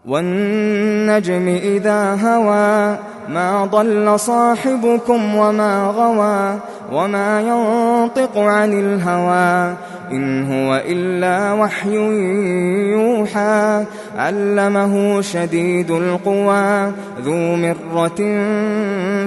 وَالنَّجْمِ إِذَا هَوَىٰ مَا ضَلَّ صَاحِبُكُمْ وَمَا غَوَىٰ وَمَا يَنطِقُ عَنِ الْهَوَىٰ إِنْ هُوَ إِلَّا وَحْيٌ يُوحَىٰ عَلَّمَهُ شَدِيدُ الْقُوَىٰ ذُو مِرَّةٍ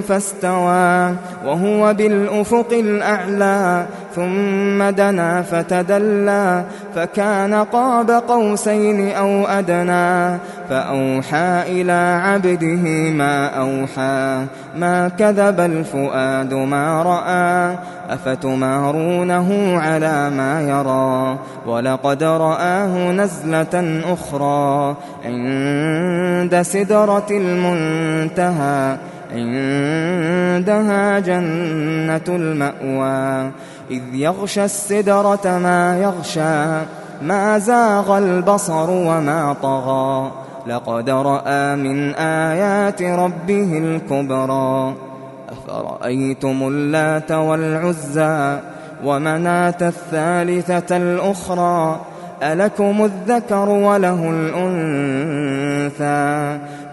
فَاسْتَوَىٰ وَهُوَ بِالْأُفُقِ الْأَعْلَىٰ ثُمَّ دَنَا فَتَدَلَّىٰ فَكَانَ قَابَ قَوْسَيْنِ أَوْ أَدْنَىٰ فَأَوْحَىٰ إِلَىٰ عَبْدِهِ مَا أَوْحَىٰ مَا كَذَبَ الْفُؤَادُ مَا رَأَىٰ أَفَتُمَارُونَهُ عَلَىٰ مَا يَرَىٰ وَلَقَدْ رَآهُ نَزْلَةً أُخْرَىٰ عِندَ سِدْرَةِ الْمُنتَهَىٰ عِندَهَا جَنَّةُ الْمَأْوَىٰ إِذْ يَغْشَى السِّدْرَةَ مَا يَغْشَىٰ مَا زَاغَ الْبَصَرُ وَمَا طَغَىٰ لَقَدْ رَأَىٰ مِنْ آيَاتِ رَبِّهِ الْكُبْرَىٰ أَفَرَأَيْتُمُ اللَّاتَ وَالْعُزَّىٰ وَمَنَاةَ الثَّالِثَةَ الْأُخْرَىٰ أَلَكُمُ الذَّكَرُ وَلَهُ الْأُنثَىٰ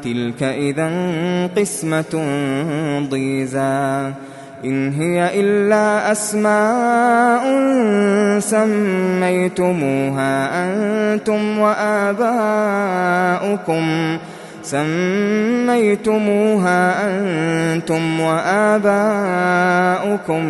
تِلْكَ إِذًا قِسْمَةٌ ضِيزَىٰ إِنْ هِيَ إِلَّا أَسْمَاءٌ سَمَّيْتُمُوهَا أَنتُمْ وَآبَاؤُكُم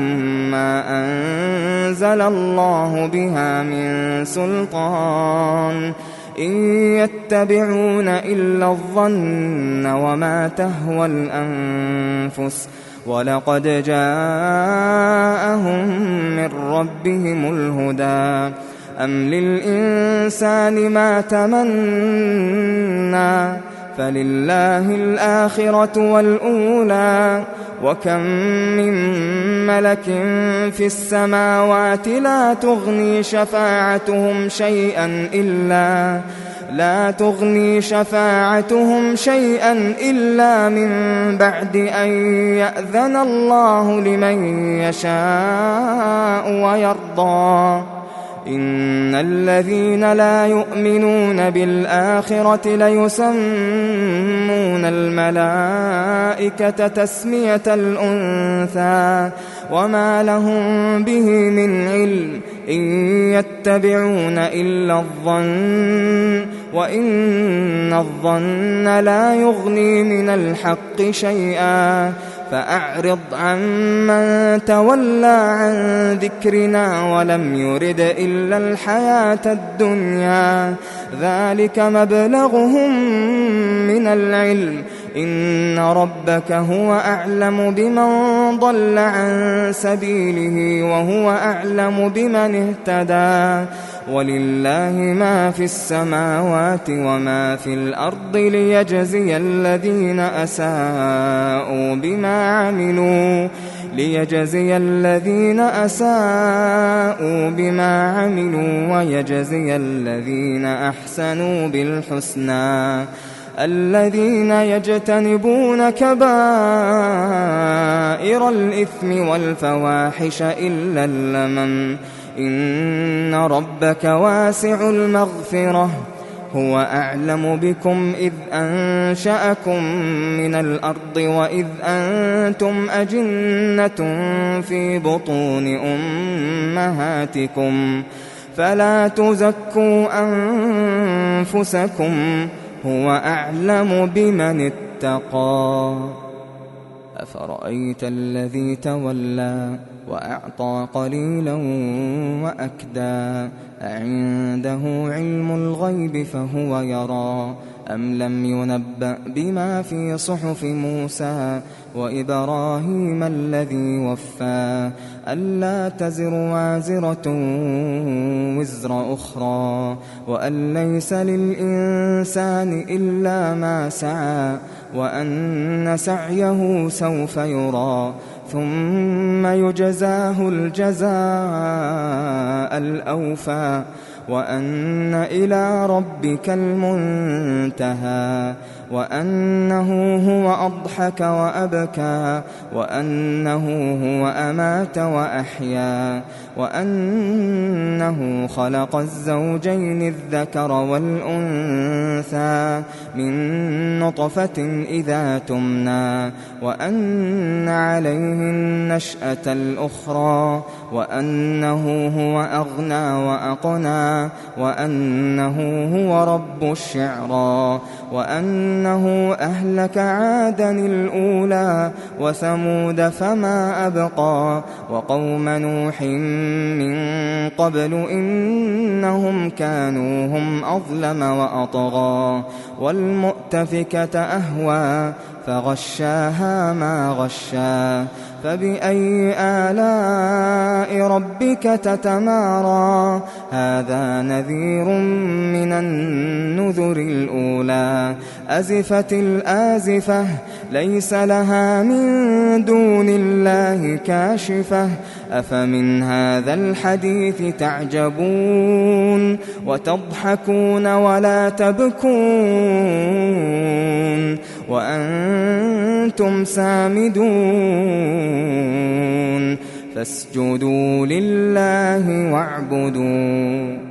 مَّا أَنزَلَ اللَّهُ بِهَا مِن سُلْطَانٍ إِن يَتَّبِعُونَ إِلَّا الظَّنَّ وَمَا تَهْوَى الْأَنفُسُ وَلَقَدْ جَاءَهُم مِّن رَّبِّهِمُ الْهُدَىٰ أَمْ لِلْإِنسَانِ مَا تَمَنَّىٰ فَلِلَّهِ الْآخِرَةُ وَالْأُولَىٰ وَكَم مِّن مَّلَكٍ فِي السَّمَاوَاتِ لا تُغْنِي شَفَاعَتُهُمْ شَيْئًا إِلَّا مِن بَعْدِ أَن يَأْذَنَ اللَّهُ لِمَن يَشَاءُ وَيَرْضَىٰ إِنَّ الَّذِينَ لَا يُؤْمِنُونَ بِالْآخِرَةِ لَيُسَمُّونَ الْمَلَائِكَةَ تَسْمِيَةَ الْأُنثَىٰ وَمَا لَهُم بِهِ مِنْ عِلْمٍ إِن يَتَّبِعُونَ إِلَّا الظَّنَّ وَإِنَّ الظَّنَّ لَا يُغْنِي مِنَ الْحَقِّ شَيْئًا فَأَعْرِضْ عَمَّن تَوَلَّىٰ عَن ذِكْرِنَا وَلَمْ يُرِدْ إِلَّا الْحَيَاةَ الدُّنْيَا ذَٰلِكَ مَبْلَغُهُم مِّنَ الْعِلْمِ إِنَّ رَبَّكَ هُوَ أَعْلَمُ بِمَن ضَلَّ عَن سَبِيلِهِ وَهُوَ أَعْلَمُ بِمَنِ اهْتَدَىٰ وَلِلَّهِ مَا فِي السَّمَاوَاتِ وَمَا فِي الْأَرْضِ لِيَجْزِيَ الَّذِينَ أَسَاءُوا بِمَا عَمِلُوا وَيَجْزِيَ الَّذِينَ أَحْسَنُوا بِالْحُسْنَىٰ الَّذِينَ يَجْتَنِبُونَ كَبَائِرَ الْإِثْمِ وَالْفَوَاحِشَ إِلَّا اللَّمَمَ إِنَّ رَبَّكَ وَاسِعُ الْمَغْفِرَةِ هُوَ أَعْلَمُ بِكُمْ إِذْ أَنشَأَكُم مِّنَ الْأَرْضِ وَإِذْ أَنتُمْ أَجِنَّةٌ فِي بُطُونِ أُمَّهَاتِكُمْ فَلَا تُزَكُّوا أَنفُسَكُمْ هُوَ أَعْلَمُ بِمَنِ اتَّقَىٰ أَفَرَأَيْتَ الَّذِي تَوَلَّىٰ وَأَعْطَىٰ قَلِيلًا وَأَكْدَىٰ أَعِندَهُ عِلْمُ الْغَيْبِ فَهُوَ يَرَىٰ أَمْ لَمْ يُنَبَّأْ بِمَا فِي صُحُفِ مُوسَىٰ وَإِبْرَاهِيمَ الَّذِي وَفَّىٰ أَلَّا تَزِرُ وَازِرَةٌ وِزْرَ أُخْرَىٰ وَأَن لَّيْسَ لِلْإِنسَانِ إِلَّا مَا سَعَىٰ وَأَنَّ سَعْيَهُ سَوْفَ يُرَىٰ ثُمَّ يُجْزَاهُ الْجَزَاءَ الْأَوْفَىٰ وَأَنَّ إِلَىٰ رَبِّكَ الْمُنتَهَىٰ وأنه هو أضحك وأبكى وأنه هو أمات وأحيا وأنه خلق الزوجين الذكر والأنثى من نطفة إذا تمنى وأن عليه النشأة الأخرى وأنه هو أغنى وأقنى وأنه هو رب الشعرى وأنه أهلك عادا الأولى وثمود فما أبقى وقوم نوح من قبل إنهم كانوا هم أظلم وأطغى والمؤتفكة أهوى فغشاها ما غشا فبأي آلاء ربك تتمارى هذا نذير من النذر الأولى أزفت الآزفة ليس لها من دون الله كاشفة أفمن هذا الحديث تعجبون وتضحكون ولا تبكون وأنتم سامدون فاسجدوا لله واعبدوا